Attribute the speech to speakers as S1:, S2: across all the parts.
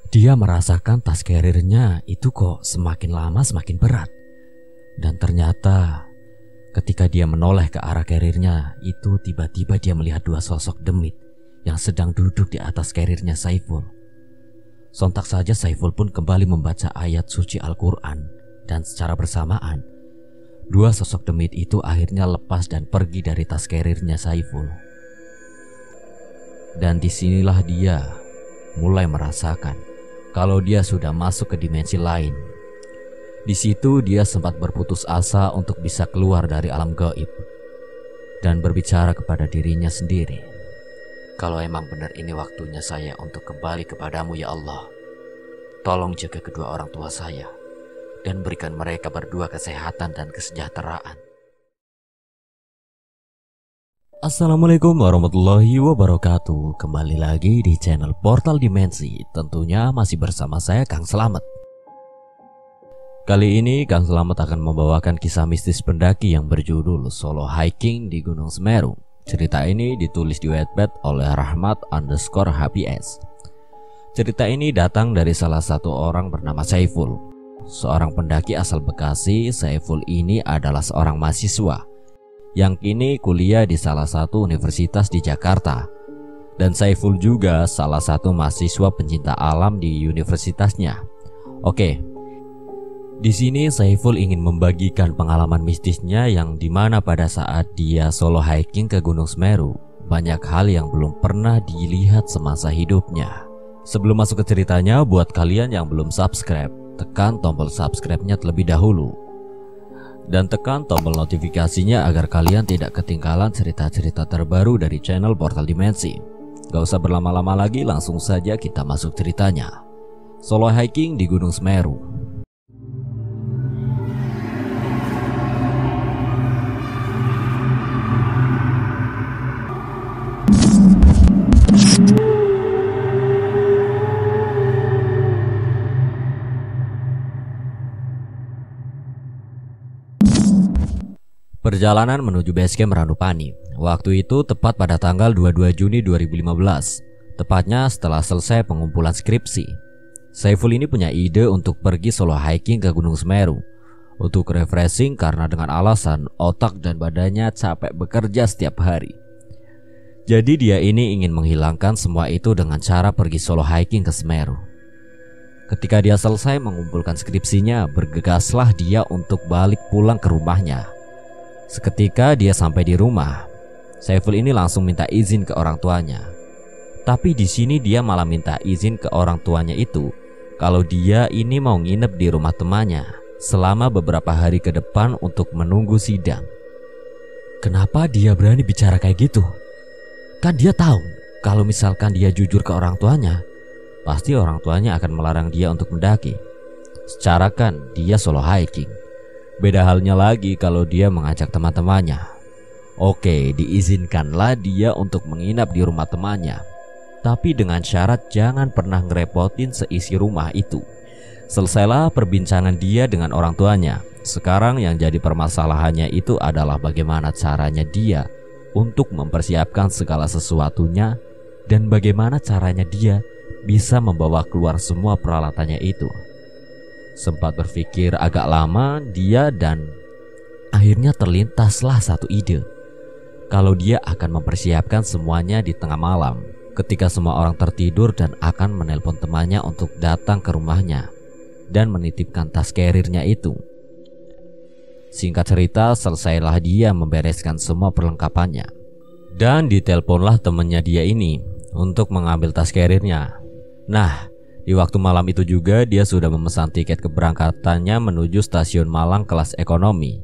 S1: Dia merasakan tas carrier-nya itu kok semakin lama semakin berat. Dan ternyata ketika dia menoleh ke arah carrier-nya itu, tiba-tiba dia melihat dua sosok demit yang sedang duduk di atas carrier-nya Saiful. Sontak saja Saiful pun kembali membaca ayat suci Al-Quran. Dan secara bersamaan dua sosok demit itu akhirnya lepas dan pergi dari tas carrier-nya Saiful. Dan disinilah dia mulai merasakan kalau dia sudah masuk ke dimensi lain. Di situ dia sempat berputus asa untuk bisa keluar dari alam gaib dan berbicara kepada dirinya sendiri. Kalau emang benar ini waktunya saya untuk kembali kepadamu ya Allah, tolong jaga kedua orang tua saya dan berikan mereka berdua kesehatan dan kesejahteraan. Assalamualaikum warahmatullahi wabarakatuh. Kembali lagi di channel Portal Dimensi. Tentunya masih bersama saya Kang Slamet. Kali ini Kang Slamet akan membawakan kisah mistis pendaki yang berjudul Solo Hiking di Gunung Semeru. Cerita ini ditulis di Wattpad oleh Rahmat_HPS. Cerita ini datang dari salah satu orang bernama Saiful, seorang pendaki asal Bekasi. Saiful ini adalah seorang mahasiswa yang kini kuliah di salah satu universitas di Jakarta. Dan Saiful juga salah satu mahasiswa pencinta alam di universitasnya. Oke, di sini Saiful ingin membagikan pengalaman mistisnya yang dimana pada saat dia solo hiking ke Gunung Semeru, banyak hal yang belum pernah dilihat semasa hidupnya. Sebelum masuk ke ceritanya, buat kalian yang belum subscribe, tekan tombol subscribe-nya terlebih dahulu dan tekan tombol notifikasinya agar kalian tidak ketinggalan cerita-cerita terbaru dari channel Portal Dimensi. Gak usah berlama-lama lagi, langsung saja kita masuk ceritanya. Solo hiking di Gunung Semeru. Perjalanan menuju basecamp Ranupani. Waktu itu tepat pada tanggal 22 Juni 2015. Tepatnya setelah selesai pengumpulan skripsi. Saiful ini punya ide untuk pergi solo hiking ke Gunung Semeru untuk refreshing karena dengan alasan otak dan badannya capek bekerja setiap hari. Jadi dia ini ingin menghilangkan semua itu dengan cara pergi solo hiking ke Semeru. Ketika dia selesai mengumpulkan skripsinya, bergegaslah dia untuk balik pulang ke rumahnya. Seketika dia sampai di rumah, Saiful ini langsung minta izin ke orang tuanya. Tapi di sini dia malah minta izin ke orang tuanya itu kalau dia ini mau nginep di rumah temannya selama beberapa hari ke depan untuk menunggu sidang. Kenapa dia berani bicara kayak gitu? Kan dia tahu kalau misalkan dia jujur ke orang tuanya, pasti orang tuanya akan melarang dia untuk mendaki. Secara kan dia solo hiking. Beda halnya lagi kalau dia mengajak teman-temannya. Oke, diizinkanlah dia untuk menginap di rumah temannya, tapi dengan syarat jangan pernah ngerepotin seisi rumah itu. Selesailah perbincangan dia dengan orang tuanya. Sekarang yang jadi permasalahannya itu adalah bagaimana caranya dia untuk mempersiapkan segala sesuatunya dan bagaimana caranya dia bisa membawa keluar semua peralatannya itu. Sempat berpikir agak lama dia dan akhirnya terlintaslah satu ide. Kalau dia akan mempersiapkan semuanya di tengah malam ketika semua orang tertidur dan akan menelpon temannya untuk datang ke rumahnya dan menitipkan tas carrier-nya itu. Singkat cerita, selesailah dia membereskan semua perlengkapannya dan diteleponlah temannya dia ini untuk mengambil tas carrier-nya. Nah, di waktu malam itu juga dia sudah memesan tiket keberangkatannya menuju stasiun Malang kelas ekonomi.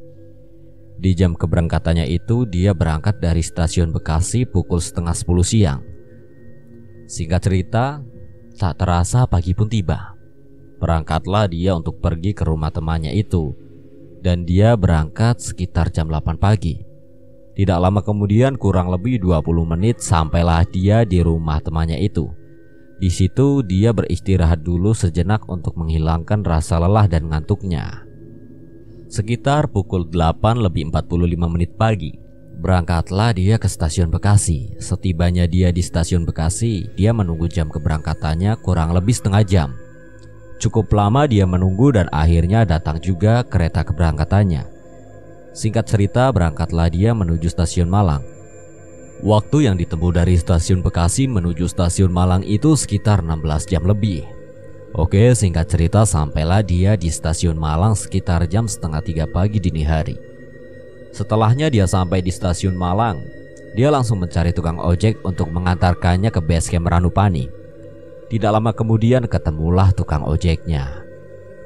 S1: Di jam keberangkatannya itu dia berangkat dari stasiun Bekasi pukul 9:30 siang. Singkat cerita, tak terasa pagi pun tiba. Berangkatlah dia untuk pergi ke rumah temannya itu, dan dia berangkat sekitar jam 8 pagi. Tidak lama kemudian, kurang lebih 20 menit sampailah dia di rumah temannya itu. Di situ dia beristirahat dulu sejenak untuk menghilangkan rasa lelah dan ngantuknya. Sekitar pukul 8:45 pagi, Berangkatlah dia ke stasiun Bekasi. Setibanya dia di stasiun Bekasi, dia menunggu jam keberangkatannya kurang lebih setengah jam. Cukup lama dia menunggu dan akhirnya datang juga kereta keberangkatannya. Singkat cerita, berangkatlah dia menuju stasiun Malang. Waktu yang ditempuh dari stasiun Bekasi menuju stasiun Malang itu sekitar 16 jam lebih. Oke, singkat cerita, sampailah dia di stasiun Malang sekitar jam setengah 3 pagi dini hari. Setelahnya dia sampai di stasiun Malang, dia langsung mencari tukang ojek untuk mengantarkannya ke base camp Ranupani. Tidak lama kemudian ketemulah tukang ojeknya.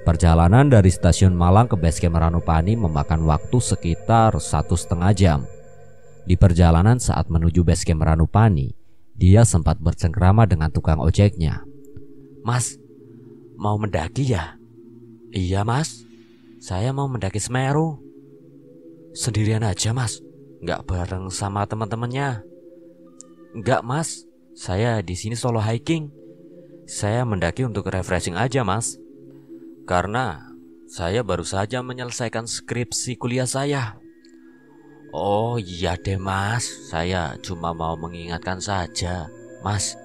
S1: Perjalanan dari stasiun Malang ke base camp Ranupani memakan waktu sekitar 1,5 jam. Di perjalanan saat menuju base camp Ranupani, dia sempat bercengkrama dengan tukang ojeknya. "Mas, mau mendaki ya?" "Iya mas, saya mau mendaki Semeru." "Sendirian aja mas, nggak bareng sama teman-temannya?" "Nggak mas, saya di sini solo hiking. Saya mendaki untuk refreshing aja mas. Karena saya baru saja menyelesaikan skripsi kuliah saya." "Oh iya deh mas, saya cuma mau mengingatkan saja. Mas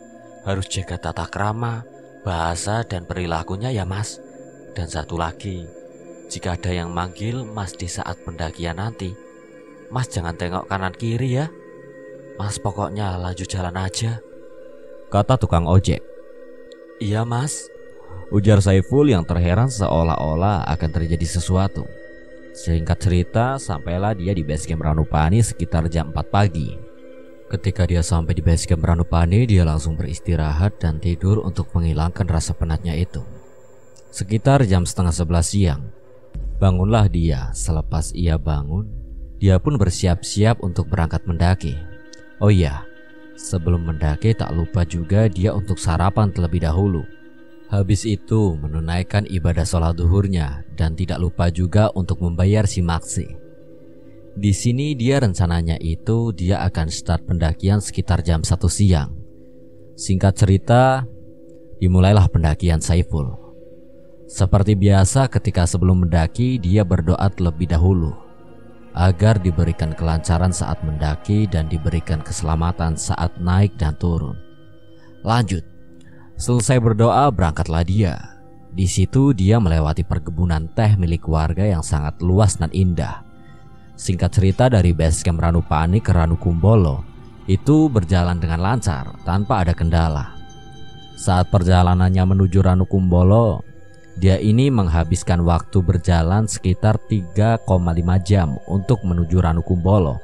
S1: harus jaga tata krama, bahasa dan perilakunya ya mas. Dan satu lagi, jika ada yang manggil mas di saat pendakian nanti, mas jangan tengok kanan kiri ya. Mas pokoknya lanjut jalan aja," kata tukang ojek. "Iya mas," ujar Saiful yang terheran seolah-olah akan terjadi sesuatu. Singkat cerita, sampailah dia di base camp Ranupani sekitar jam 4 pagi. Ketika dia sampai di base camp Ranupani, dia langsung beristirahat dan tidur untuk menghilangkan rasa penatnya itu. Sekitar jam setengah 11 siang, bangunlah dia. Selepas ia bangun, dia pun bersiap-siap untuk berangkat mendaki. Oh iya, sebelum mendaki tak lupa juga dia untuk sarapan terlebih dahulu. Habis itu menunaikan ibadah sholat duhurnya dan tidak lupa juga untuk membayar si maksi. Di sini dia rencananya itu dia akan start pendakian sekitar jam 1 siang. Singkat cerita, dimulailah pendakian Saiful. Seperti biasa, ketika sebelum mendaki dia berdoa terlebih dahulu agar diberikan kelancaran saat mendaki dan diberikan keselamatan saat naik dan turun. Lanjut, selesai berdoa berangkatlah dia. Di situ dia melewati perkebunan teh milik warga yang sangat luas dan indah. Singkat cerita, dari base camp Ranupani ke Ranukumbolo itu berjalan dengan lancar tanpa ada kendala. Saat perjalanannya menuju Ranukumbolo, dia ini menghabiskan waktu berjalan sekitar 3,5 jam untuk menuju Ranukumbolo,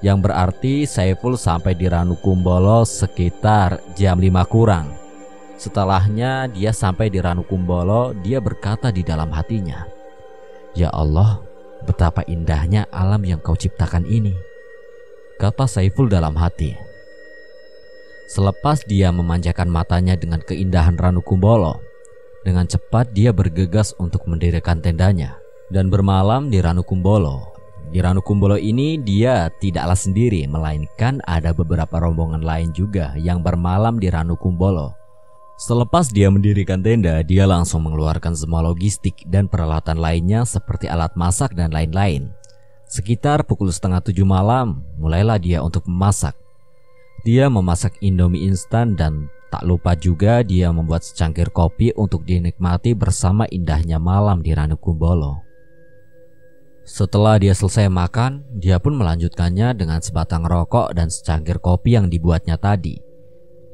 S1: yang berarti Saiful sampai di Ranukumbolo sekitar jam 5 kurang. Setelahnya dia sampai di Ranukumbolo, dia berkata di dalam hatinya, "Ya Allah, betapa indahnya alam yang kau ciptakan ini," kata Saiful dalam hati. Selepas dia memanjakan matanya dengan keindahan Ranukumbolo, dengan cepat dia bergegas untuk mendirikan tendanya dan bermalam di Ranukumbolo. Di Ranukumbolo ini dia tidaklah sendiri, melainkan ada beberapa rombongan lain juga yang bermalam di Ranukumbolo. Selepas dia mendirikan tenda, dia langsung mengeluarkan semua logistik dan peralatan lainnya seperti alat masak dan lain-lain. Sekitar pukul 6:30 malam, mulailah dia untuk memasak. Dia memasak Indomie instan dan tak lupa juga dia membuat secangkir kopi untuk dinikmati bersama indahnya malam di Ranukumbolo. Setelah dia selesai makan, dia pun melanjutkannya dengan sebatang rokok dan secangkir kopi yang dibuatnya tadi.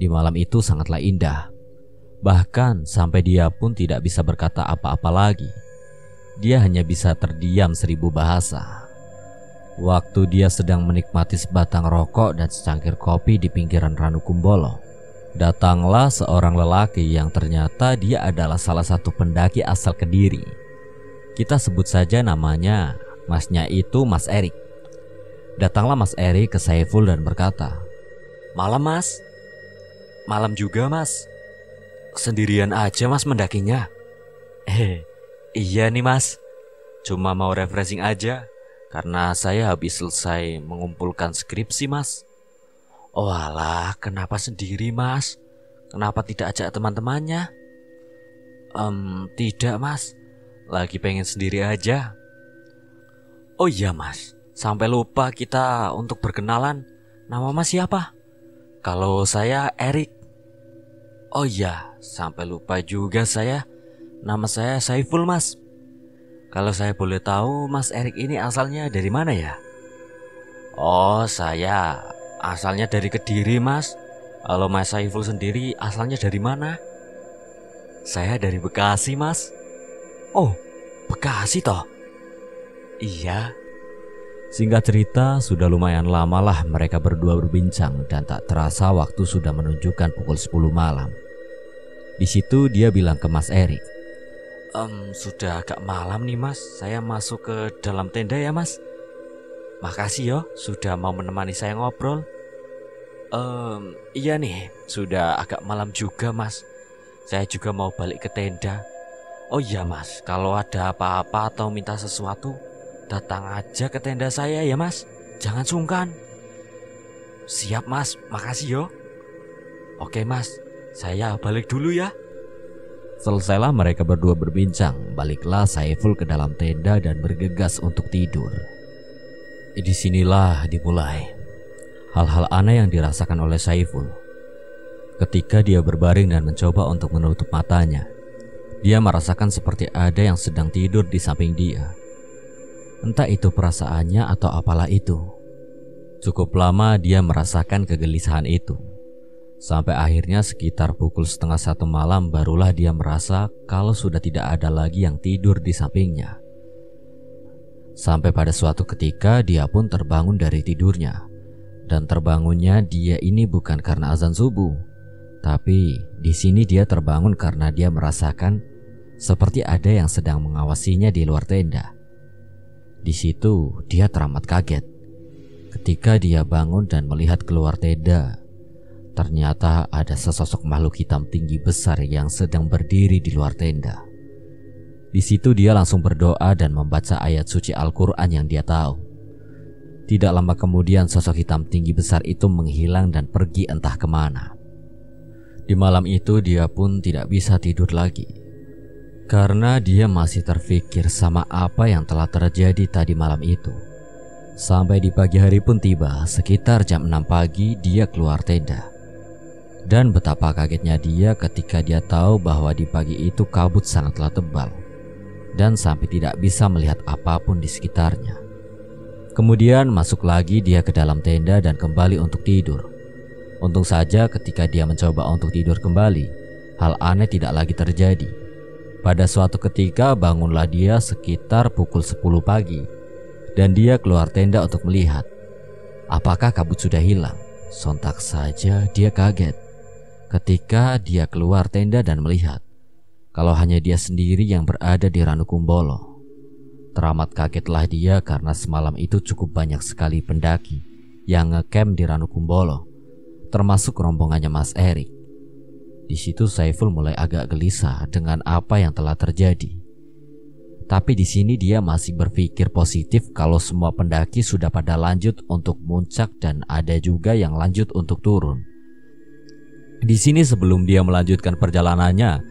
S1: Di malam itu sangatlah indah. Bahkan sampai dia pun tidak bisa berkata apa-apa lagi. Dia hanya bisa terdiam 1000 bahasa. Waktu dia sedang menikmati sebatang rokok dan secangkir kopi di pinggiran Ranukumbolo, datanglah seorang lelaki yang ternyata dia adalah salah satu pendaki asal Kediri. Kita sebut saja namanya masnya itu Mas Erik. Datanglah Mas Erik ke Saiful dan berkata, "Malam mas." "Malam juga mas. Sendirian aja mas mendakinya?" Iya nih mas, cuma mau refreshing aja karena saya habis selesai mengumpulkan skripsi mas." "Oh alah, kenapa sendiri mas? Kenapa tidak ajak teman-temannya?" Tidak mas, lagi pengen sendiri aja." "Oh iya mas, Sampai lupa kita untuk berkenalan. Nama Mas siapa? Kalau saya Erik. Oh iya, sampai lupa juga saya. Nama saya Saiful, Mas. Kalau saya boleh tahu, Mas Erik ini asalnya dari mana ya? Oh, saya asalnya dari Kediri, Mas. Kalau Mas Saiful sendiri asalnya dari mana? Saya dari Bekasi, Mas. Oh, Bekasi toh? Iya. Singkat cerita, sudah lumayan lama lah mereka berdua berbincang dan tak terasa waktu sudah menunjukkan pukul 10 malam. Di situ dia bilang ke Mas Erik, sudah agak malam nih Mas, saya masuk ke dalam tenda ya Mas. Makasih yo, sudah mau menemani saya ngobrol. Iya nih, sudah agak malam juga Mas. Saya juga mau balik ke tenda. Oh iya Mas, kalau ada apa-apa atau minta sesuatu, datang aja ke tenda saya ya Mas. Jangan sungkan. Siap Mas, makasih yo. Oke Mas, saya balik dulu ya. Selesailah mereka berdua berbincang, baliklah Saiful ke dalam tenda dan bergegas untuk tidur. Disinilah dimulai hal-hal aneh yang dirasakan oleh Saiful. Ketika dia berbaring dan mencoba untuk menutup matanya, dia merasakan seperti ada yang sedang tidur di samping dia. Entah itu perasaannya atau apalah itu. Cukup lama dia merasakan kegelisahan itu. Sampai akhirnya sekitar pukul 12:30 malam barulah dia merasa kalau sudah tidak ada lagi yang tidur di sampingnya. Sampai pada suatu ketika dia pun terbangun dari tidurnya. Dan terbangunnya dia ini bukan karena azan subuh, tapi di sini dia terbangun karena dia merasakan seperti ada yang sedang mengawasinya di luar tenda. Di situ dia teramat kaget ketika dia bangun dan melihat keluar tenda. Ternyata ada sesosok makhluk hitam tinggi besar yang sedang berdiri di luar tenda. Di situ dia langsung berdoa dan membaca ayat suci Al-Quran yang dia tahu. Tidak lama kemudian sosok hitam tinggi besar itu menghilang dan pergi entah kemana. Di malam itu dia pun tidak bisa tidur lagi, karena dia masih terfikir sama apa yang telah terjadi tadi malam itu. Sampai di pagi hari pun tiba, sekitar jam 6 pagi dia keluar tenda. Dan betapa kagetnya dia ketika dia tahu bahwa di pagi itu kabut sangatlah tebal dan sampai tidak bisa melihat apapun di sekitarnya. Kemudian masuk lagi dia ke dalam tenda dan kembali untuk tidur. Untung saja ketika dia mencoba untuk tidur kembali, hal aneh tidak lagi terjadi. Pada suatu ketika bangunlah dia sekitar pukul 10 pagi dan dia keluar tenda untuk melihat apakah kabut sudah hilang. Sontak saja dia kaget ketika dia keluar tenda dan melihat kalau hanya dia sendiri yang berada di Ranukumbolo. Teramat kagetlah dia karena semalam itu cukup banyak sekali pendaki yang ngecamp di Ranukumbolo, termasuk rombongannya Mas Erik. Di situ Saiful mulai agak gelisah dengan apa yang telah terjadi. Tapi di sini dia masih berpikir positif kalau semua pendaki sudah pada lanjut untuk muncak dan ada juga yang lanjut untuk turun. Di sini sebelum dia melanjutkan perjalanannya,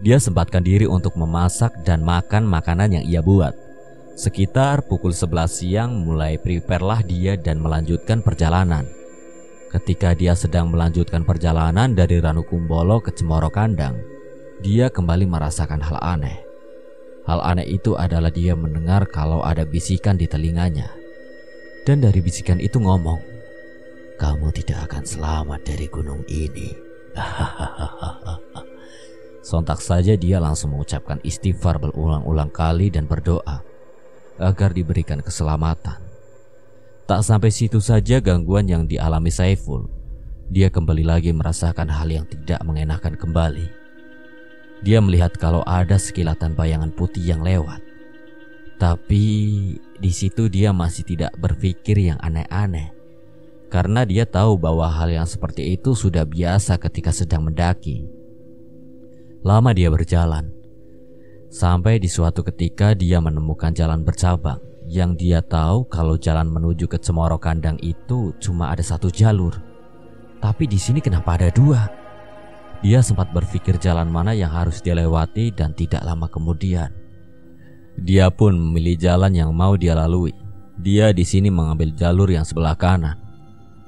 S1: dia sempatkan diri untuk memasak dan makan makanan yang ia buat. Sekitar pukul 11 siang mulai prepare lah dia dan melanjutkan perjalanan. Ketika dia sedang melanjutkan perjalanan dari Ranukumbolo ke Cemoro Kandang, dia kembali merasakan hal aneh. Hal aneh itu adalah dia mendengar kalau ada bisikan di telinganya. Dan dari bisikan itu ngomong, "Kamu tidak akan selamat dari gunung ini." Sontak saja dia langsung mengucapkan istighfar berulang-ulang kali dan berdoa agar diberikan keselamatan. Tak sampai situ saja gangguan yang dialami Saiful. Dia kembali lagi merasakan hal yang tidak mengenakan kembali. Dia melihat kalau ada sekilatan bayangan putih yang lewat. Tapi di situ dia masih tidak berpikir yang aneh-aneh, karena dia tahu bahwa hal yang seperti itu sudah biasa ketika sedang mendaki. Lama dia berjalan, sampai di suatu ketika dia menemukan jalan bercabang. Yang dia tahu kalau jalan menuju ke Cemoro Kandang itu cuma ada satu jalur. Tapi di sini kenapa ada dua? Dia sempat berpikir jalan mana yang harus dia lewati dan tidak lama kemudian dia pun memilih jalan yang mau dia lalui. Dia di sini mengambil jalur yang sebelah kanan.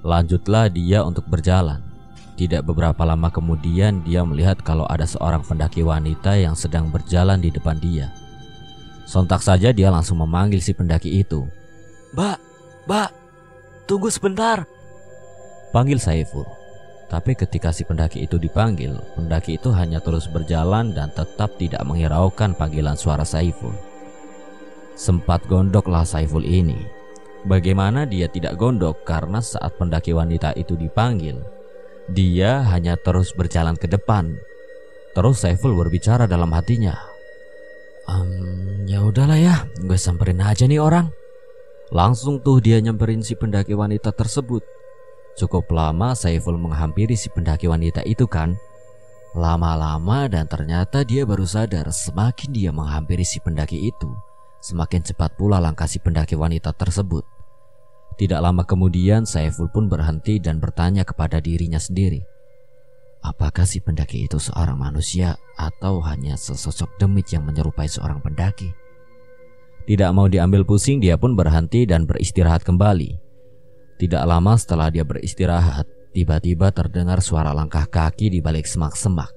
S1: Lanjutlah dia untuk berjalan. Tidak beberapa lama kemudian dia melihat kalau ada seorang pendaki wanita yang sedang berjalan di depan dia. Sontak saja dia langsung memanggil si pendaki itu. Mbak, tunggu sebentar, panggil Saiful. Tapi ketika si pendaki itu dipanggil, pendaki itu hanya terus berjalan dan tetap tidak menghiraukan panggilan suara Saiful. Sempat gondoklah Saiful ini. Bagaimana dia tidak gondok karena saat pendaki wanita itu dipanggil, dia hanya terus berjalan ke depan. Terus Saiful berbicara dalam hatinya, ya udahlah ya, gue samperin aja nih orang. Langsung tuh dia nyamperin si pendaki wanita tersebut. Cukup lama Saiful menghampiri si pendaki wanita itu kan. Lama-lama dan ternyata dia baru sadar semakin dia menghampiri si pendaki itu, semakin cepat pula langkah si pendaki wanita tersebut. Tidak lama kemudian Saiful pun berhenti dan bertanya kepada dirinya sendiri, apakah si pendaki itu seorang manusia atau hanya sesosok demit yang menyerupai seorang pendaki? Tidak mau diambil pusing, dia pun berhenti dan beristirahat kembali. Tidak lama setelah dia beristirahat, tiba-tiba terdengar suara langkah kaki di balik semak-semak.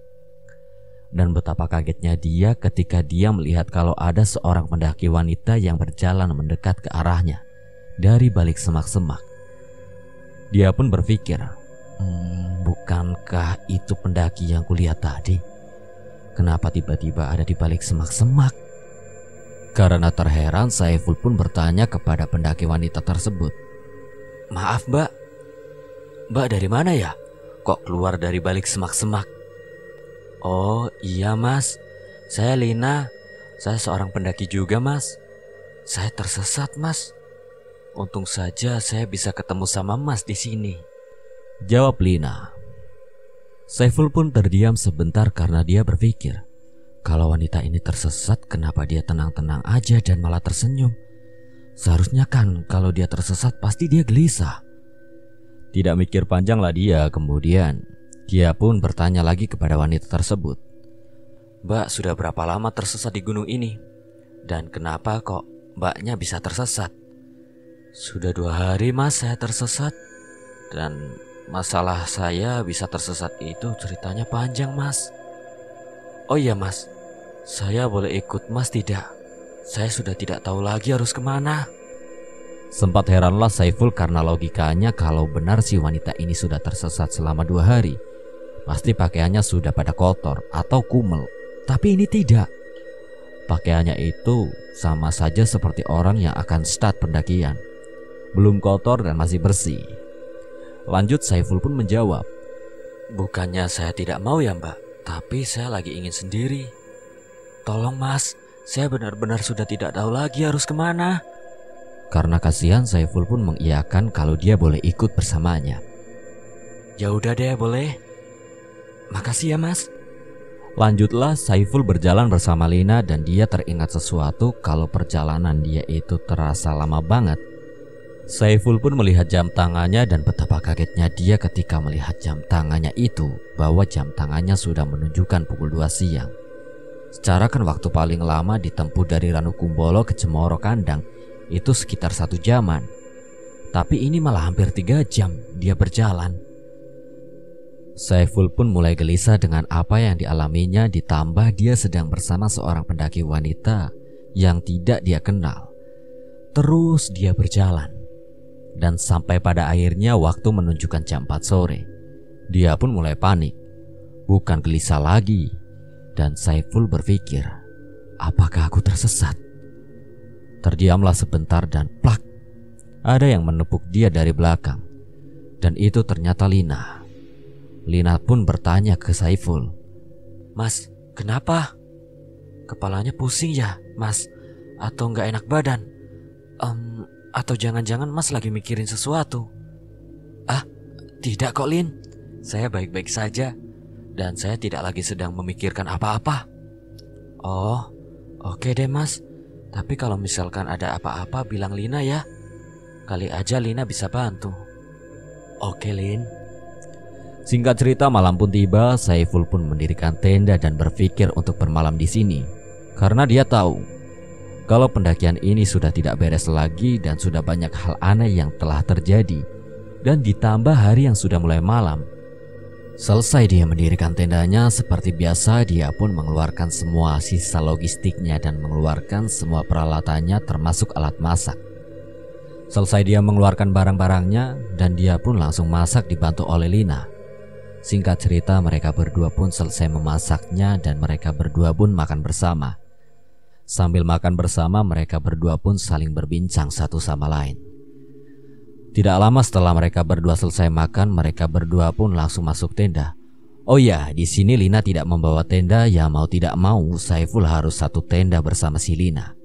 S1: Dan betapa kagetnya dia ketika dia melihat kalau ada seorang pendaki wanita yang berjalan mendekat ke arahnya dari balik semak-semak. Dia pun berpikir, bukankah itu pendaki yang kulihat tadi? Kenapa tiba-tiba ada di balik semak-semak? Karena terheran, Saiful pun bertanya kepada pendaki wanita tersebut, maaf mbak dari mana ya? Kok keluar dari balik semak-semak? Oh iya mas, saya Lina. Saya seorang pendaki juga mas. Saya tersesat mas. Untung saja saya bisa ketemu sama mas di sini, jawab Lina. Saiful pun terdiam sebentar karena dia berpikir, kalau wanita ini tersesat, kenapa dia tenang-tenang aja dan malah tersenyum? Seharusnya kan kalau dia tersesat pasti dia gelisah. Tidak mikir panjanglah dia, kemudian dia pun bertanya lagi kepada wanita tersebut, Mbak sudah berapa lama tersesat di gunung ini? Dan kenapa kok mbaknya bisa tersesat? Sudah 2 hari mas saya tersesat. Dan masalah saya bisa tersesat itu ceritanya panjang mas. Oh iya mas, saya boleh ikut mas tidak? Saya sudah tidak tahu lagi harus kemana. Sempat heranlah Saiful karena logikanya kalau benar si wanita ini sudah tersesat selama 2 hari, pasti pakaiannya sudah pada kotor atau kumel. Tapi ini tidak. Pakaiannya itu sama saja seperti orang yang akan start pendakian, belum kotor dan masih bersih. Lanjut Saiful pun menjawab, bukannya saya tidak mau ya mbak, tapi saya lagi ingin sendiri. Tolong mas, saya benar-benar sudah tidak tahu lagi harus kemana. Karena kasihan, Saiful pun mengiyakan kalau dia boleh ikut bersamanya. Ya udah deh, boleh. Makasih ya mas. Lanjutlah Saiful berjalan bersama Lina dan dia teringat sesuatu kalau perjalanan dia itu terasa lama banget. Saiful pun melihat jam tangannya dan betapa kagetnya dia ketika melihat jam tangannya itu, bahwa jam tangannya sudah menunjukkan pukul 2 siang. Secara kan waktu paling lama ditempuh dari Ranukumbolo ke Cemoro Kandang itu sekitar 1 jaman. Tapi ini malah hampir 3 jam dia berjalan. Saiful pun mulai gelisah dengan apa yang dialaminya, ditambah dia sedang bersama seorang pendaki wanita yang tidak dia kenal. Terus dia berjalan. Dan sampai pada akhirnya waktu menunjukkan jam 4 sore. Dia pun mulai panik, bukan gelisah lagi. Dan Saiful berpikir, apakah aku tersesat? Terdiamlah sebentar dan plak, ada yang menepuk dia dari belakang. Dan itu ternyata Lina. Lina pun bertanya ke Saiful, Mas, kenapa? Kepalanya pusing ya mas? Atau gak enak badan? Atau jangan-jangan mas lagi mikirin sesuatu? Ah, tidak kok Lin, saya baik-baik saja. Dan saya tidak lagi sedang memikirkan apa-apa. Oh, oke deh mas. Tapi kalau misalkan ada apa-apa bilang Lina ya. Kali aja Lina bisa bantu. Oke Lin. Singkat cerita, malam pun tiba. Saiful pun mendirikan tenda dan berpikir untuk bermalam di sini. Karena dia tahu kalau pendakian ini sudah tidak beres lagi dan sudah banyak hal aneh yang telah terjadi, dan ditambah hari yang sudah mulai malam. Selesai dia mendirikan tendanya, seperti biasa dia pun mengeluarkan semua sisa logistiknya dan mengeluarkan semua peralatannya termasuk alat masak. Selesai dia mengeluarkan barang-barangnya dan dia pun langsung masak dibantu oleh Lina. Singkat cerita, mereka berdua pun selesai memasaknya dan mereka berdua pun makan bersama. Sambil makan bersama, mereka berdua pun saling berbincang satu sama lain. Tidak lama setelah mereka berdua selesai makan, mereka berdua pun langsung masuk tenda. Oh ya, di sini Lina tidak membawa tenda, ya mau tidak mau Saiful harus satu tenda bersama si Lina.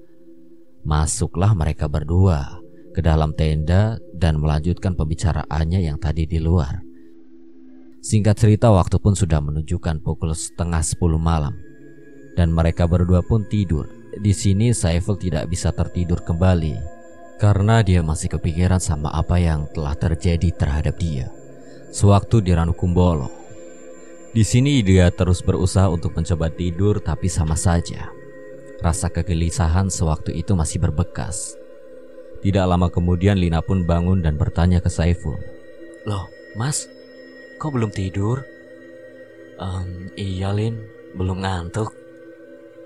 S1: Masuklah mereka berdua ke dalam tenda dan melanjutkan pembicaraannya yang tadi di luar. Singkat cerita, waktu pun sudah menunjukkan pukul 9:30 malam dan mereka berdua pun tidur. Di sini Saiful tidak bisa tertidur kembali karena dia masih kepikiran sama apa yang telah terjadi terhadap dia sewaktu di Ranukumbolo. Di sini dia terus berusaha untuk mencoba tidur, tapi sama saja rasa kegelisahan sewaktu itu masih berbekas. Tidak lama kemudian Lina pun bangun dan bertanya ke Saiful.
S2: Loh, Mas, kok belum tidur? Iya Lin, belum ngantuk.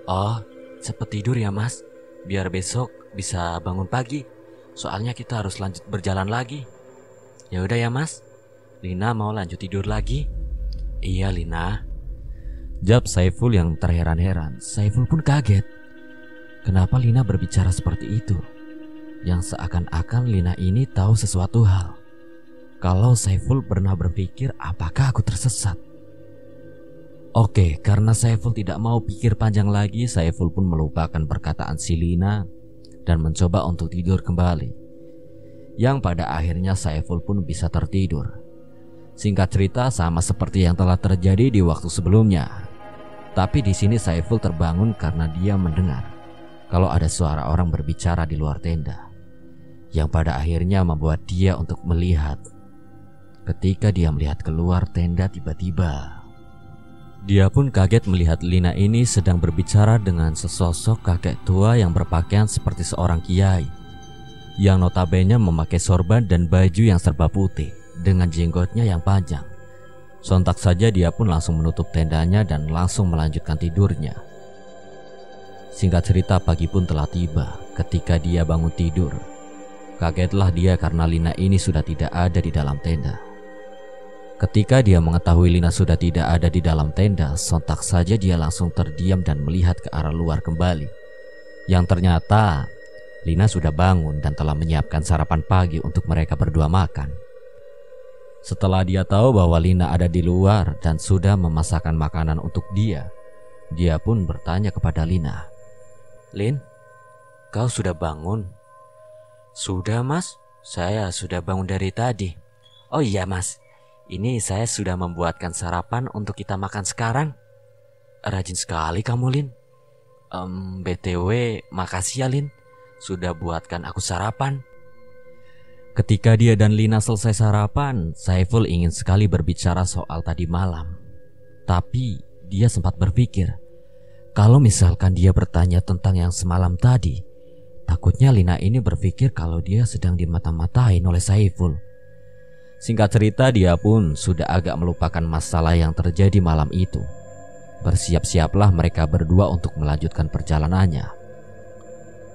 S2: Oh, cepet tidur ya Mas, biar besok bisa bangun pagi. Soalnya kita harus lanjut berjalan lagi. Ya udah ya Mas, Lina mau lanjut tidur lagi. Iya Lina,
S1: jawab Saiful yang terheran-heran. Saiful pun kaget. Kenapa Lina berbicara seperti itu? Yang seakan-akan Lina ini tahu sesuatu hal. Kalau Saiful pernah berpikir, apakah aku tersesat? Oke, karena Saiful tidak mau pikir panjang lagi, Saiful pun melupakan perkataan si Lina dan mencoba untuk tidur kembali. Yang pada akhirnya Saiful pun bisa tertidur. Singkat cerita, sama seperti yang telah terjadi di waktu sebelumnya. Tapi di sini Saiful terbangun karena dia mendengar kalau ada suara orang berbicara di luar tenda, yang pada akhirnya membuat dia untuk melihat. Ketika dia melihat keluar tenda, tiba-tiba dia pun kaget melihat Lina ini sedang berbicara dengan sesosok kakek tua yang berpakaian seperti seorang kiai, yang notabene memakai sorban dan baju yang serba putih dengan jenggotnya yang panjang. Sontak saja dia pun langsung menutup tendanya dan langsung melanjutkan tidurnya. Singkat cerita, pagi pun telah tiba. Ketika dia bangun tidur, kagetlah dia karena Lina ini sudah tidak ada di dalam tenda. Ketika dia mengetahui Lina sudah tidak ada di dalam tenda, sontak saja dia langsung terdiam dan melihat ke arah luar kembali. Yang ternyata Lina sudah bangun dan telah menyiapkan sarapan pagi untuk mereka berdua makan. Setelah dia tahu bahwa Lina ada di luar dan sudah memasakkan makanan untuk dia pun bertanya kepada Lina.
S2: Lin, kau sudah bangun? Sudah Mas, saya sudah bangun dari tadi. Oh iya Mas, ini saya sudah membuatkan sarapan untuk kita makan sekarang. Rajin sekali kamu Lin. BTW makasih ya Lin, sudah buatkan aku sarapan.
S1: Ketika dia dan Lina selesai sarapan, Saiful ingin sekali berbicara soal tadi malam. Tapi dia sempat berpikir, kalau misalkan dia bertanya tentang yang semalam tadi, takutnya Lina ini berpikir kalau dia sedang dimata-matain oleh Saiful. Singkat cerita, dia pun sudah agak melupakan masalah yang terjadi malam itu. Bersiap-siaplah mereka berdua untuk melanjutkan perjalanannya.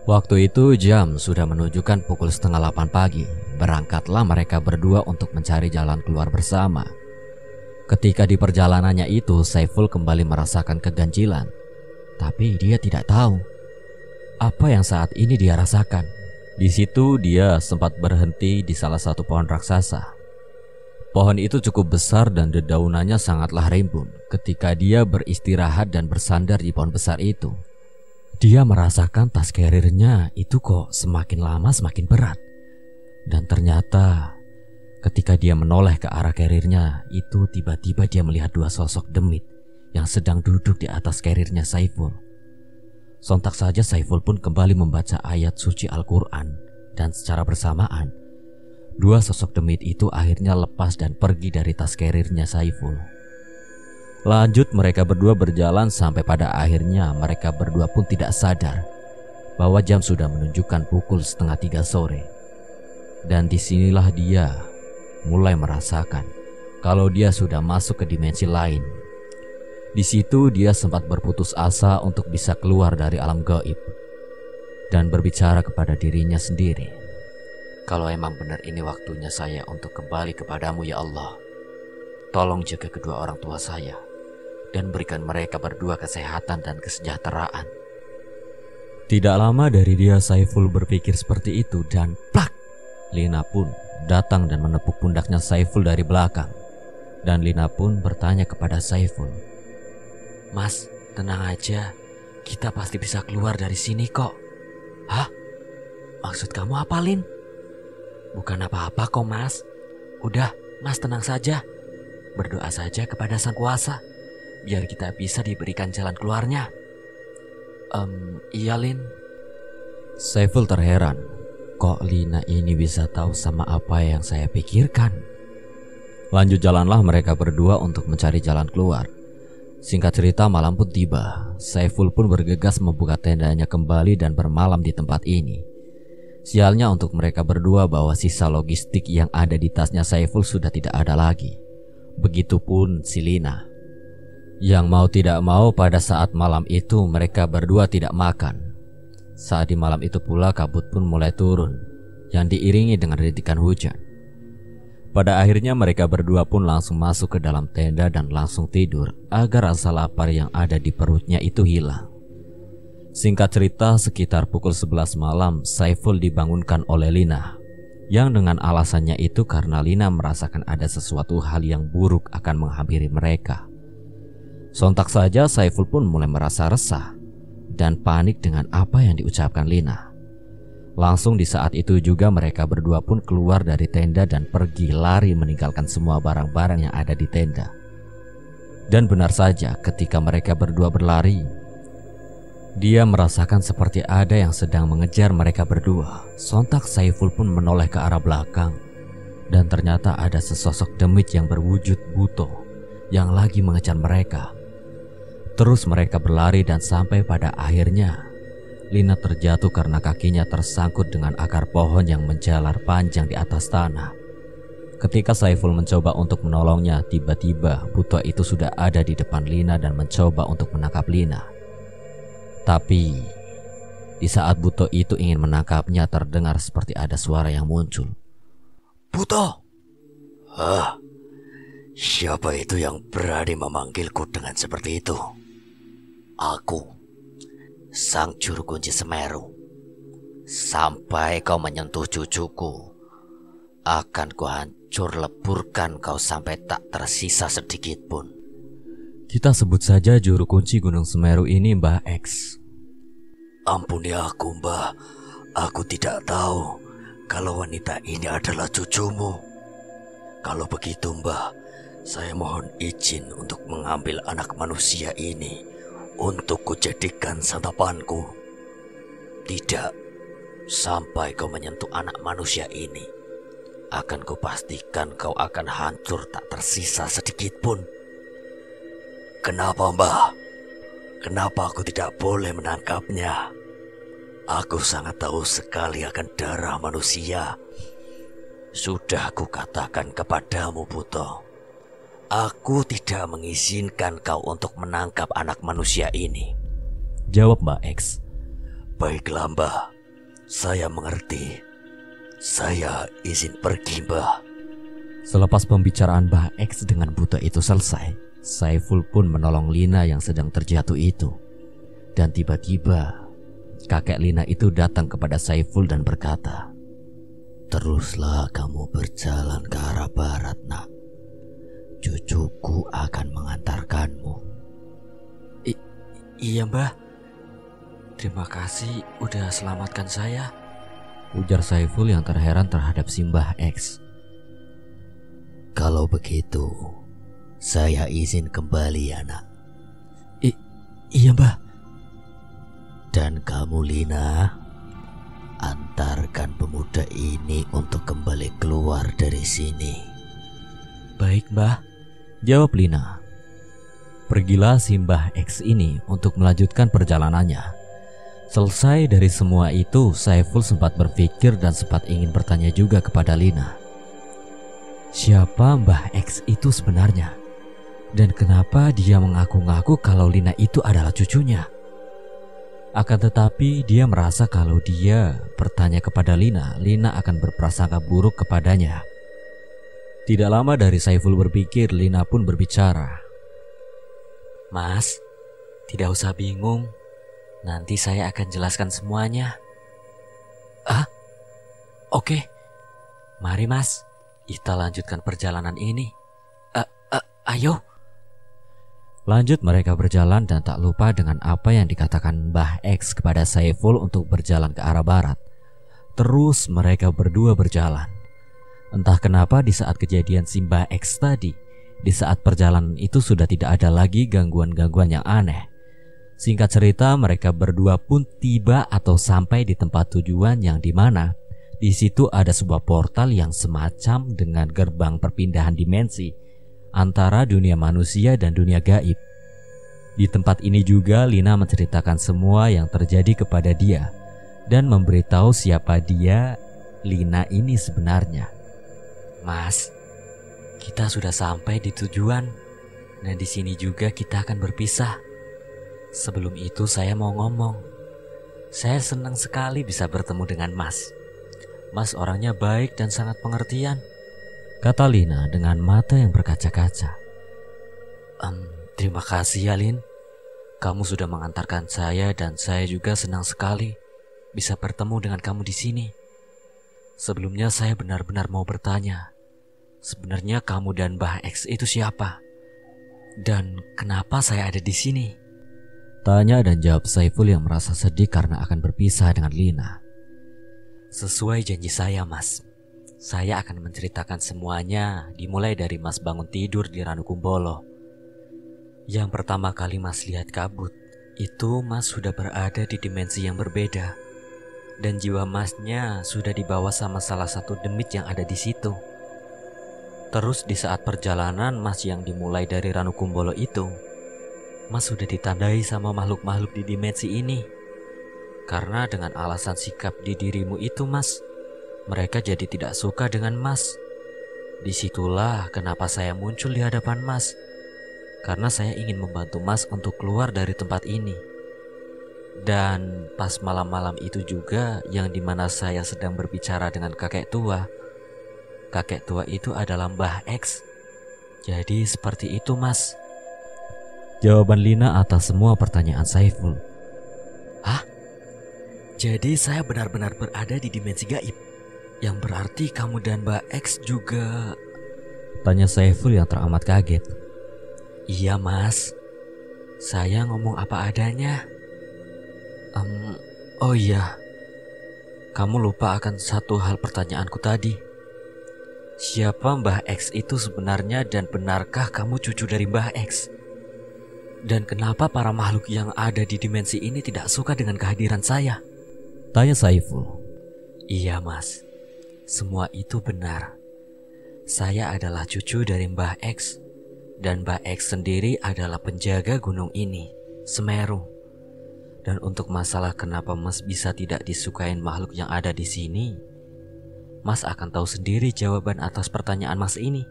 S1: Waktu itu jam sudah menunjukkan pukul 7:30 pagi. Berangkatlah mereka berdua untuk mencari jalan keluar bersama. Ketika di perjalanannya itu, Saiful kembali merasakan keganjilan. Tapi dia tidak tahu apa yang saat ini dia rasakan. Di situ dia sempat berhenti di salah satu pohon raksasa. Pohon itu cukup besar dan dedaunannya sangatlah rimbun. Ketika dia beristirahat dan bersandar di pohon besar itu, dia merasakan tas carrier-nya itu kok semakin lama semakin berat. Dan ternyata ketika dia menoleh ke arah carrier-nya itu, tiba-tiba dia melihat dua sosok demit yang sedang duduk di atas carrier-nya Saiful. Sontak saja Saiful pun kembali membaca ayat suci Al-Quran. Dan secara bersamaan, dua sosok demit itu akhirnya lepas dan pergi dari tas carrier-nya Saiful. Lanjut mereka berdua berjalan sampai pada akhirnya mereka berdua pun tidak sadar bahwa jam sudah menunjukkan pukul 2:30 sore. Dan disinilah dia mulai merasakan kalau dia sudah masuk ke dimensi lain. Di situ dia sempat berputus asa untuk bisa keluar dari alam gaib dan berbicara kepada dirinya sendiri. Kalau emang benar ini waktunya saya untuk kembali kepadamu ya Allah, tolong jaga kedua orang tua saya dan berikan mereka berdua kesehatan dan kesejahteraan. Tidak lama dari dia Saiful berpikir seperti itu dan plak! Lina pun datang dan menepuk pundaknya Saiful dari belakang. Dan Lina pun bertanya kepada Saiful, "Mas, tenang aja. Kita pasti bisa keluar dari sini kok." "Hah? Maksud kamu apa, Lin?" "Bukan apa-apa kok, Mas. Udah, Mas tenang saja. Berdoa saja kepada Sang Kuasa, biar kita bisa diberikan jalan keluarnya." Iya, Lin." Saiful terheran. Kok Lina ini bisa tahu sama apa yang saya pikirkan? Lanjut jalanlah mereka berdua untuk mencari jalan keluar. Singkat cerita, malam pun tiba. Saiful pun bergegas membuka tendanya kembali dan bermalam di tempat ini. Sialnya untuk mereka berdua bahwa sisa logistik yang ada di tasnya Saiful sudah tidak ada lagi. Begitupun si Lina. Yang mau tidak mau pada saat malam itu mereka berdua tidak makan. Saat di malam itu pula kabut pun mulai turun, yang diiringi dengan rintikan hujan. Pada akhirnya mereka berdua pun langsung masuk ke dalam tenda dan langsung tidur agar rasa lapar yang ada di perutnya itu hilang. Singkat cerita, sekitar pukul 11 malam Saiful dibangunkan oleh Lina, yang dengan alasannya itu karena Lina merasakan ada sesuatu hal yang buruk akan menghampiri mereka. Sontak saja Saiful pun mulai merasa resah dan panik dengan apa yang diucapkan Lina. Langsung di saat itu juga mereka berdua pun keluar dari tenda dan pergi lari meninggalkan semua barang-barang yang ada di tenda. Dan benar saja ketika mereka berdua berlari, dia merasakan seperti ada yang sedang mengejar mereka berdua. Sontak Saiful pun menoleh ke arah belakang dan ternyata ada sesosok demit yang berwujud buto yang lagi mengejar mereka. Terus mereka berlari dan sampai pada akhirnya Lina terjatuh karena kakinya tersangkut dengan akar pohon yang menjalar panjang di atas tanah. Ketika Saiful mencoba untuk menolongnya, tiba-tiba buto itu sudah ada di depan Lina dan mencoba untuk menangkap Lina. Tapi di saat buto itu ingin menangkapnya, terdengar seperti ada suara yang muncul.
S3: "Buto! Hah? Siapa itu yang berani memanggilku dengan seperti itu? Aku, sang juru kunci Semeru. Sampai kau menyentuh cucuku, akan kuhancur leburkan kau sampai tak tersisa sedikit pun."
S1: Kita sebut saja juru kunci Gunung Semeru ini Mbah X.
S3: "Ampuni aku, Mbah. Aku tidak tahu kalau wanita ini adalah cucumu. Kalau begitu, Mbah, saya mohon izin untuk mengambil anak manusia ini untuk kujadikan santapanku. Tidak, sampai kau menyentuh anak manusia ini, akan kupastikan kau akan hancur tak tersisa sedikit pun." "Kenapa, Mbah? Kenapa aku tidak boleh menangkapnya? Aku sangat tahu sekali akan darah manusia. Sudah aku katakan kepadamu, Buto. Aku tidak mengizinkan kau untuk menangkap anak manusia ini,"
S1: jawab Mbak X.
S3: "Baiklah, Mbah. Saya mengerti. Saya izin pergi, Mbah."
S1: Selepas pembicaraan Mbah X dengan buta itu selesai, Saiful pun menolong Lina yang sedang terjatuh itu. Dan tiba-tiba kakek Lina itu datang kepada Saiful dan berkata,
S3: "Teruslah kamu berjalan ke arah barat, Nak. Cucuku akan mengantarkanmu."
S2: Iya, Mbah. Terima kasih udah selamatkan saya,"
S1: ujar Saiful yang terheran terhadap si Mbah X.
S3: "Kalau begitu, saya izin kembali ya, Nak."
S2: Iya, Mbah."
S3: "Dan kamu, Lina, antarkan pemuda ini untuk kembali keluar dari sini."
S2: "Baik, Mbah,"
S1: jawab Lina. Pergilah si Mbah X ini untuk melanjutkan perjalanannya. Selesai dari semua itu, Saiful sempat berpikir dan sempat ingin bertanya juga kepada Lina. Siapa Mbah X itu sebenarnya? Dan kenapa dia mengaku-ngaku kalau Lina itu adalah cucunya? Akan tetapi dia merasa kalau dia bertanya kepada Lina, Lina akan berprasangka buruk kepadanya. Tidak lama dari Saiful berpikir, Lina pun berbicara.
S2: Mas, tidak usah bingung. Nanti saya akan jelaskan semuanya. Ah, oke. Mari mas, kita lanjutkan perjalanan ini. Ayo.
S1: Lanjut mereka berjalan dan tak lupa dengan apa yang dikatakan Mbah X kepada Saiful untuk berjalan ke arah barat. Terus mereka berdua berjalan. Entah kenapa di saat kejadian si Mbah X tadi, di saat perjalanan itu sudah tidak ada lagi gangguan-gangguan yang aneh. Singkat cerita, mereka berdua pun tiba atau sampai di tempat tujuan yang dimana di situ ada sebuah portal yang semacam dengan gerbang perpindahan dimensi antara dunia manusia dan dunia gaib. Di tempat ini juga Lina menceritakan semua yang terjadi kepada dia dan memberitahu siapa dia, Lina ini sebenarnya.
S2: Mas, kita sudah sampai di tujuan dan di sini juga kita akan berpisah. Sebelum itu saya mau ngomong. Saya senang sekali bisa bertemu dengan Mas. Mas orangnya baik dan sangat pengertian,
S1: kata Lina dengan mata yang berkaca-kaca.
S2: Terima kasih ya Lin. Kamu sudah mengantarkan saya dan saya juga senang sekali bisa bertemu dengan kamu di sini. Sebelumnya saya benar-benar mau bertanya. Sebenarnya kamu dan Mbah X itu siapa? Dan kenapa saya ada di sini?
S1: Tanya dan jawab Saiful yang merasa sedih karena akan berpisah dengan Lina.
S2: Sesuai janji saya mas, saya akan menceritakan semuanya dimulai dari mas bangun tidur di Ranukumbolo. Yang pertama kali mas lihat kabut, itu mas sudah berada di dimensi yang berbeda. Dan jiwa masnya sudah dibawa sama salah satu demit yang ada di situ. Terus di saat perjalanan mas yang dimulai dari Ranukumbolo itu, mas sudah ditandai sama makhluk-makhluk di dimensi ini. Karena dengan alasan sikap di dirimu itu mas, mereka jadi tidak suka dengan mas. Disitulah kenapa saya muncul di hadapan mas. Karena saya ingin membantu mas untuk keluar dari tempat ini. Dan pas malam-malam itu juga yang dimana saya sedang berbicara dengan kakek tua. Kakek tua itu adalah Mbah X. Jadi seperti itu mas.
S1: Jawaban Lina atas semua pertanyaan Saiful.
S2: Hah? Jadi saya benar-benar berada di dimensi gaib? Yang berarti kamu dan Mbak X juga...
S1: Tanya Saiful yang teramat kaget.
S2: Iya mas, saya ngomong apa adanya. Oh iya, kamu lupa akan satu hal pertanyaanku tadi. Siapa Mbah X itu sebenarnya dan benarkah kamu cucu dari Mbah X? Dan kenapa para makhluk yang ada di dimensi ini tidak suka dengan kehadiran saya?
S1: Tanya Saiful.
S2: Iya mas, semua itu benar. Saya adalah cucu dari Mbah X. Dan Mbah X sendiri adalah penjaga gunung ini, Semeru. Dan untuk masalah kenapa mas bisa tidak disukain makhluk yang ada di sini, mas akan tahu sendiri jawaban atas pertanyaan mas ini.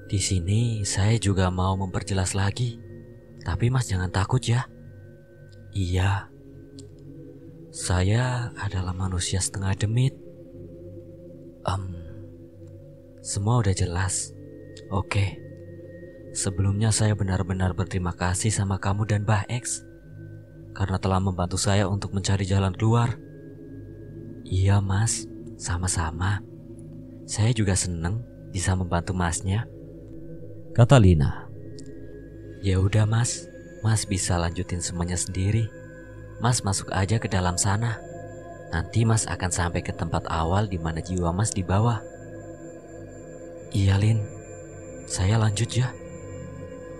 S2: Di sini saya juga mau memperjelas lagi. Tapi mas jangan takut ya. Iya, saya adalah manusia setengah demit. Semua udah jelas. Oke. Sebelumnya saya benar-benar berterima kasih sama kamu dan Mbah X karena telah membantu saya untuk mencari jalan keluar. Iya mas, sama-sama. Saya juga senang bisa membantu masnya,
S1: kata Lina.
S2: Ya udah mas, mas bisa lanjutin semuanya sendiri. Mas masuk aja ke dalam sana. Nanti mas akan sampai ke tempat awal di mana jiwa mas dibawa. Iya Lin, saya lanjut ya.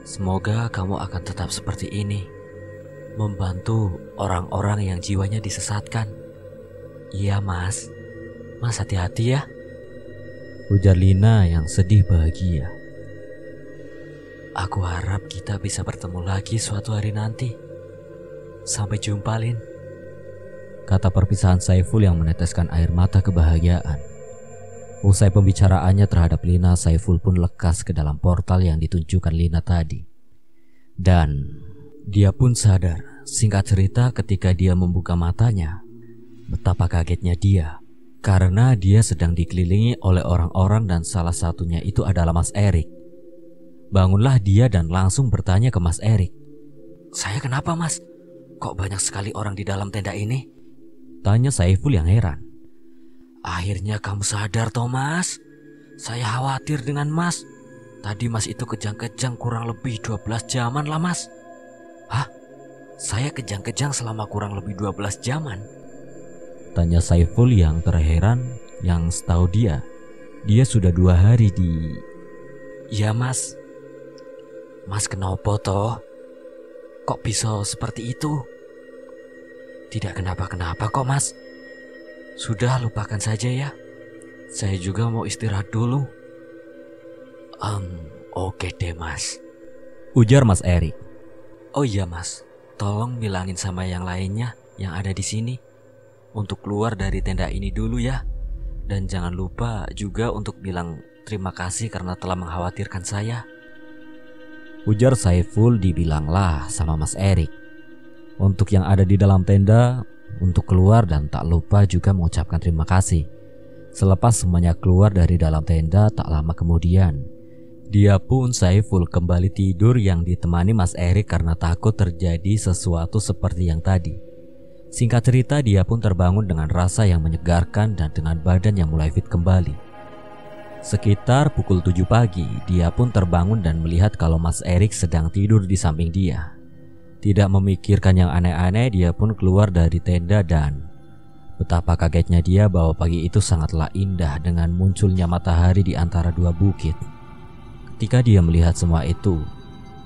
S2: Semoga kamu akan tetap seperti ini, membantu orang-orang yang jiwanya disesatkan. Iya mas, mas hati-hati ya,
S1: ujar Lina yang sedih bahagia.
S2: Aku harap kita bisa bertemu lagi suatu hari nanti. Sampai jumpa Lin.
S1: kata perpisahan Saiful yang meneteskan air mata kebahagiaan. Usai pembicaraannya terhadap Lina, Saiful pun lekas ke dalam portal yang ditunjukkan Lina tadi. Dan dia pun sadar, singkat cerita ketika dia membuka matanya, betapa kagetnya dia. Karena dia sedang dikelilingi oleh orang-orang dan salah satunya itu adalah Mas Erik. Bangunlah dia dan langsung bertanya ke Mas Erik.
S2: "Saya kenapa, Mas? Kok banyak sekali orang di dalam tenda ini?"
S1: Tanya Saiful yang heran.
S2: "Akhirnya kamu sadar, Thomas. Saya khawatir dengan Mas. Tadi Mas itu kejang-kejang kurang lebih 12 jaman lah, Mas." "Hah? Saya kejang-kejang selama kurang lebih 12 jaman?"
S1: Tanya Saiful yang terheran, yang setahu dia sudah 2 hari di...
S2: "Ya, Mas. Mas kenapa toh? Kok bisa seperti itu?" "Tidak kenapa-kenapa kok, Mas. Sudah, lupakan saja ya. Saya juga mau istirahat dulu."
S3: Oke deh, Mas,"
S1: ujar Mas Erik.
S2: "Oh iya, Mas. Tolong bilangin sama yang lainnya yang ada di sini untuk keluar dari tenda ini dulu ya. Dan jangan lupa juga untuk bilang terima kasih karena telah mengkhawatirkan saya."
S1: Ujar Saiful. Dibilanglah sama Mas Erik untuk yang ada di dalam tenda untuk keluar dan tak lupa juga mengucapkan terima kasih. Selepas semuanya keluar dari dalam tenda, tak lama kemudian dia pun Saiful kembali tidur yang ditemani Mas Erik karena takut terjadi sesuatu seperti yang tadi. Singkat cerita, dia pun terbangun dengan rasa yang menyegarkan dan dengan badan yang mulai fit kembali. Sekitar pukul 7 pagi, dia pun terbangun dan melihat kalau Mas Erik sedang tidur di samping dia. Tidak memikirkan yang aneh-aneh, dia pun keluar dari tenda dan betapa kagetnya dia bahwa pagi itu sangatlah indah dengan munculnya matahari di antara 2 bukit. Ketika dia melihat semua itu,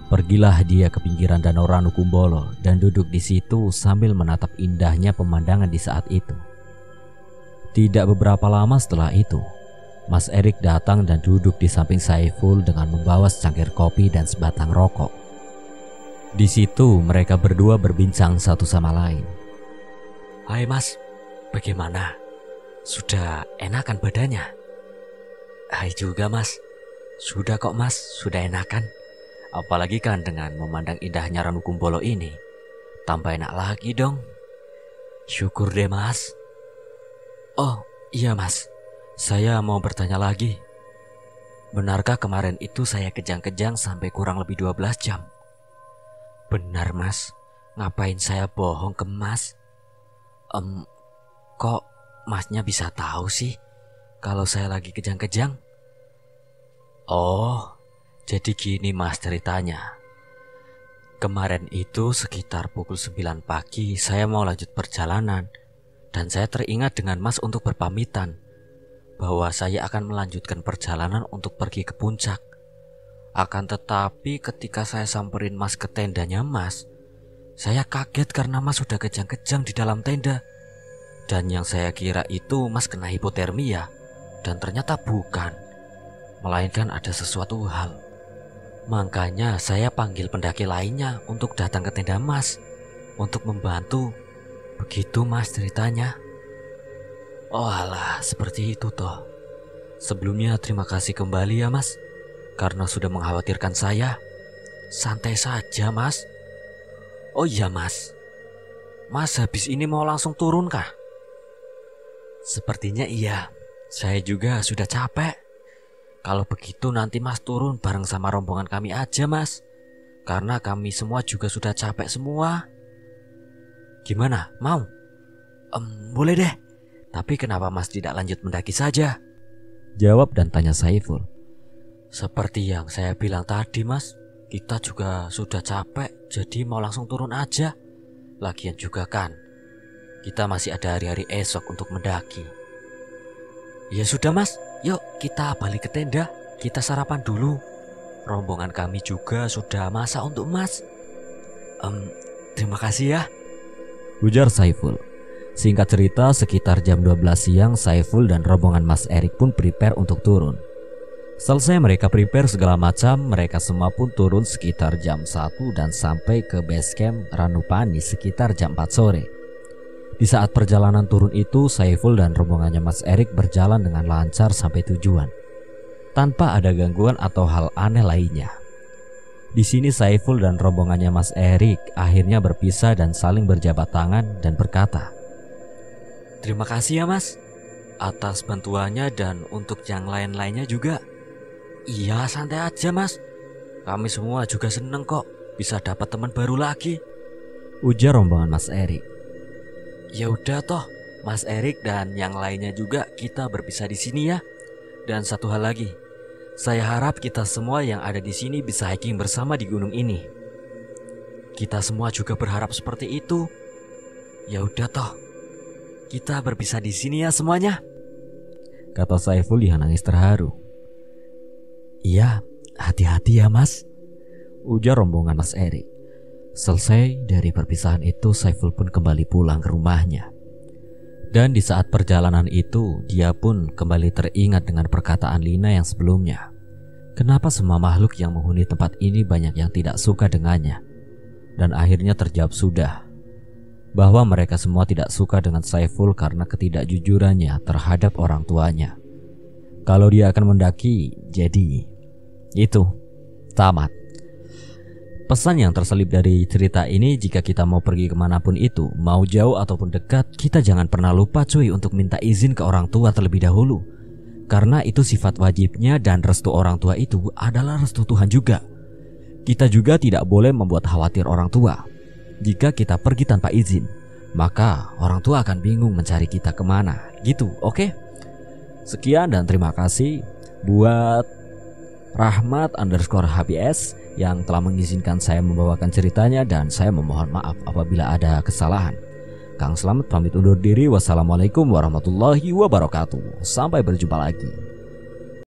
S1: pergilah dia ke pinggiran Danau Ranukumbolo dan duduk di situ sambil menatap indahnya pemandangan di saat itu. Tidak beberapa lama setelah itu, Mas Erik datang dan duduk di samping Saiful dengan membawa secangkir kopi dan sebatang rokok. Di situ mereka berdua berbincang satu sama lain.
S2: "Hai Mas, bagaimana? Sudah enakan badannya?" "Hai juga Mas. Sudah kok Mas, sudah enakan. Apalagi kan dengan memandang indahnya Ranukumbolo ini, tambah enak lagi dong." "Syukur deh Mas." "Oh iya Mas, saya mau bertanya lagi. Benarkah kemarin itu saya kejang-kejang sampai kurang lebih 12 jam?" "Benar Mas. Ngapain saya bohong ke Mas?" Kok Masnya bisa tahu sih kalau saya lagi kejang-kejang?" "Oh, jadi gini Mas ceritanya. Kemarin itu sekitar pukul 9 pagi saya mau lanjut perjalanan dan saya teringat dengan Mas untuk berpamitan bahwa saya akan melanjutkan perjalanan untuk pergi ke puncak. Akan tetapi ketika saya samperin Mas ke tendanya Mas, saya kaget karena Mas sudah kejang-kejang di dalam tenda. Dan yang saya kira itu Mas kena hipotermia, dan ternyata bukan, melainkan ada sesuatu hal. Makanya saya panggil pendaki lainnya untuk datang ke tenda Mas untuk membantu. Begitu Mas ceritanya." "Oh alah, seperti itu toh. Sebelumnya terima kasih kembali ya Mas, karena sudah mengkhawatirkan saya." "Santai saja Mas." "Oh iya Mas, Mas habis ini mau langsung turun kah?" "Sepertinya iya, saya juga sudah capek. Kalau begitu nanti Mas turun bareng sama rombongan kami aja Mas, karena kami semua juga sudah capek semua. Gimana, mau?" Boleh deh, tapi kenapa Mas tidak lanjut mendaki saja?"
S1: Jawab dan tanya Saiful.
S2: "Seperti yang saya bilang tadi Mas, kita juga sudah capek, jadi mau langsung turun aja. Lagian juga kan, kita masih ada hari-hari esok untuk mendaki." "Ya sudah Mas, yuk kita balik ke tenda, kita sarapan dulu. Rombongan kami juga sudah masak untuk Mas." Terima kasih ya,"
S1: ujar Saiful. Singkat cerita, sekitar jam 12 siang Saiful dan rombongan Mas Erik pun prepare untuk turun. Selesai mereka prepare segala macam, mereka semua pun turun sekitar jam 1 dan sampai ke base camp Ranupani sekitar jam 4 sore. Di saat perjalanan turun itu, Saiful dan rombongannya Mas Erik berjalan dengan lancar sampai tujuan, tanpa ada gangguan atau hal aneh lainnya. Di sini Saiful dan rombongannya Mas Erik akhirnya berpisah dan saling berjabat tangan dan berkata,
S2: Terima kasih ya Mas, atas bantuannya dan untuk yang lain-lainnya juga. Iya, santai aja Mas. Kami semua juga seneng kok bisa dapat teman baru lagi,
S1: ujar rombongan Mas Erik.
S2: Ya udah toh, Mas Erik dan yang lainnya juga kita berpisah di sini ya. Dan satu hal lagi, saya harap kita semua yang ada di sini bisa hiking bersama di gunung ini. Kita semua juga berharap seperti itu. Ya udah toh, kita berpisah di sini ya semuanya,
S1: kata Saiful yang nangis terharu.
S3: Iya, hati-hati ya Mas,
S1: ujar rombongan Mas Erik. Selesai dari perpisahan itu, Saiful pun kembali pulang ke rumahnya. Dan di saat perjalanan itu, dia pun kembali teringat dengan perkataan Lina yang sebelumnya. Kenapa semua makhluk yang menghuni tempat ini banyak yang tidak suka dengannya? Dan akhirnya terjawab sudah, bahwa mereka semua tidak suka dengan Saiful karena ketidakjujurannya terhadap orang tuanya. Kalau dia akan mendaki, jadi itu tamat. Pesan yang terselip dari cerita ini, jika kita mau pergi kemanapun itu, mau jauh ataupun dekat, kita jangan pernah lupa cuy untuk minta izin ke orang tua terlebih dahulu. Karena itu sifat wajibnya dan restu orang tua itu adalah restu Tuhan juga. Kita juga tidak boleh membuat khawatir orang tua. Jika kita pergi tanpa izin, maka orang tua akan bingung mencari kita kemana gitu, oke? Sekian dan terima kasih buat Rahmat_HBS yang telah mengizinkan saya membawakan ceritanya, dan saya memohon maaf apabila ada kesalahan. Kang Slamet pamit undur diri. Wassalamualaikum warahmatullahi wabarakatuh. Sampai berjumpa lagi.